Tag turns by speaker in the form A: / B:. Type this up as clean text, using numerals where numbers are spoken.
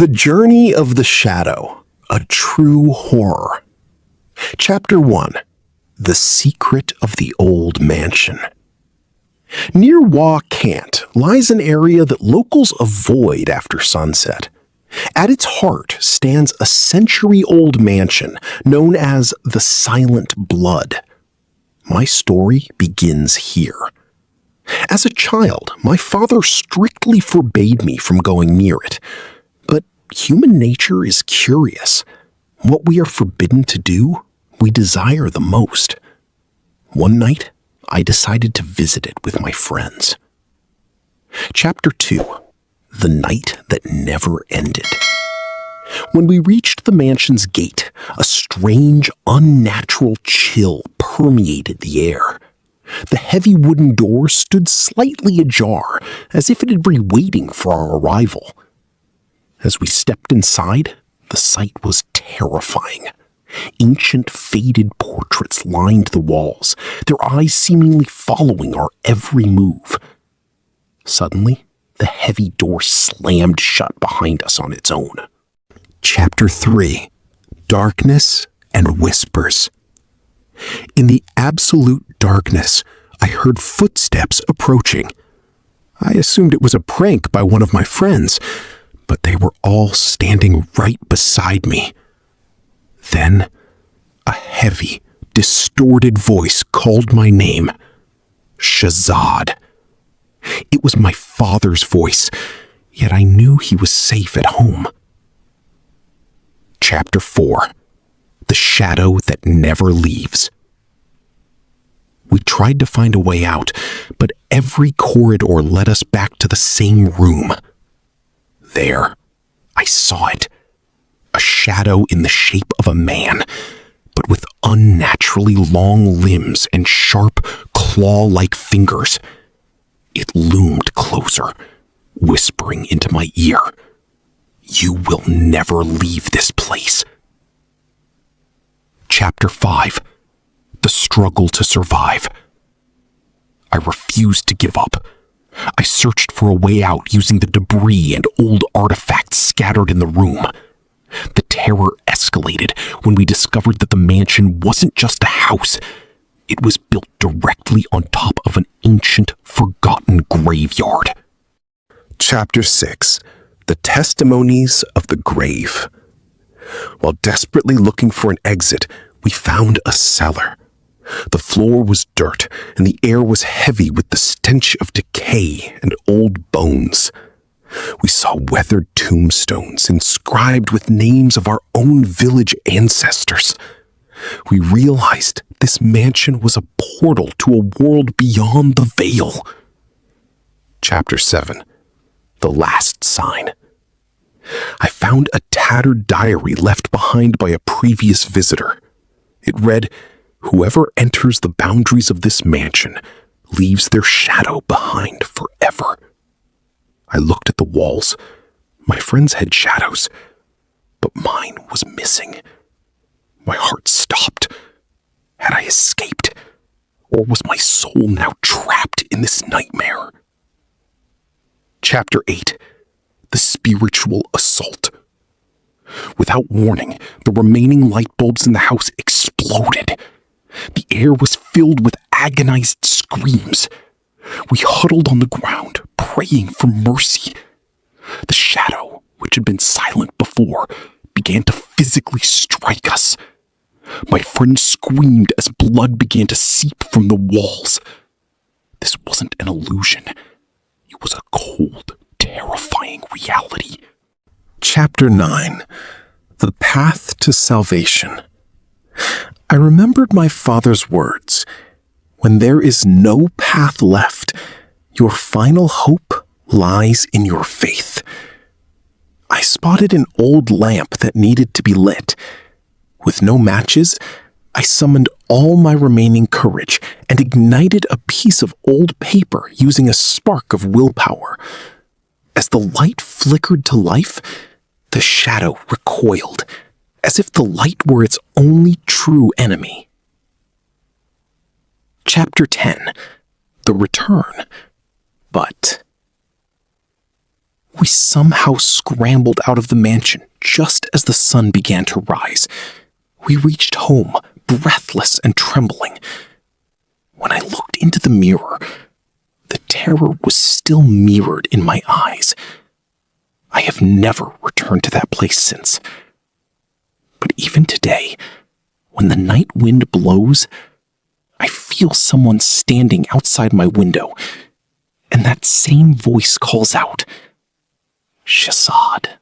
A: The Journey of the Shadow, a True Horror. Chapter 1. The Secret of the Old Mansion. Near Cantt lies an area that locals avoid after sunset. At its heart stands a century-old mansion known as the Silent Blood. My story begins here. As a child, my father strictly forbade me from going near it. But human nature is curious. What we are forbidden to do, we desire the most. One night, I decided to visit it with my friends. Chapter 2. The Night That Never Ended. When we reached the mansion's gate, a strange, unnatural chill permeated the air. The heavy wooden door stood slightly ajar, as if it had been waiting for our arrival. As we stepped inside, the sight was terrifying. Ancient, faded portraits lined the walls, their eyes seemingly following our every move. Suddenly, the heavy door slammed shut behind us on its own. Chapter 3. Darkness and Whispers. In the absolute darkness, I heard footsteps approaching. I assumed it was a prank by one of my friends, but they were all standing right beside me. Then, a heavy, distorted voice called my name. Shahzad. It was my father's voice, yet I knew he was safe at home. Chapter 4. The Shadow That Never Leaves. We tried to find a way out, but every corridor led us back to the same room. There, I saw it. A shadow in the shape of a man, but with unnaturally long limbs and sharp, claw-like fingers. It loomed closer, whispering into my ear, "You will never leave this place." Chapter 5. The Struggle to Survive. I refused to give up. I searched for a way out using the debris and old artifacts scattered in the room. The terror escalated when we discovered that the mansion wasn't just a house. It was built directly on top of an ancient, forgotten graveyard. Chapter 6. The Testimonies of the Grave. While desperately looking for an exit, we found a cellar. The floor was dirt, and the air was heavy with the stench of decay and old bones. We saw weathered tombstones inscribed with names of our own village ancestors. We realized this mansion was a portal to a world beyond the veil. Chapter 7. The Last Sign. I found a tattered diary left behind by a previous visitor. It read, "Whoever enters the boundaries of this mansion leaves their shadow behind forever." I looked at the walls. My friends had shadows, but mine was missing. My heart stopped. Had I escaped? Or was my soul now trapped in this nightmare? Chapter 8. The Spiritual Assault. Without warning, the remaining light bulbs in the house exploded. The air was filled with agonized screams. We huddled on the ground, praying for mercy. The shadow, which had been silent before, began to physically strike us. My friend screamed as blood began to seep from the walls. This wasn't an illusion. It was a cold, terrifying reality. Chapter 9. The Path to Salvation. I remembered my father's words. When there is no path left, your final hope lies in your faith. I spotted an old lamp that needed to be lit. With no matches, I summoned all my remaining courage and ignited a piece of old paper using a spark of willpower. As the light flickered to life, the shadow recoiled, as if the light were its only true enemy. Chapter 10. The Return. But We somehow scrambled out of the mansion just as the sun began to rise. We reached home, breathless and trembling. When I looked into the mirror, the terror was still mirrored in my eyes. I have never returned to that place since. But even today, when the night wind blows, I feel someone standing outside my window, and that same voice calls out, "Shazad."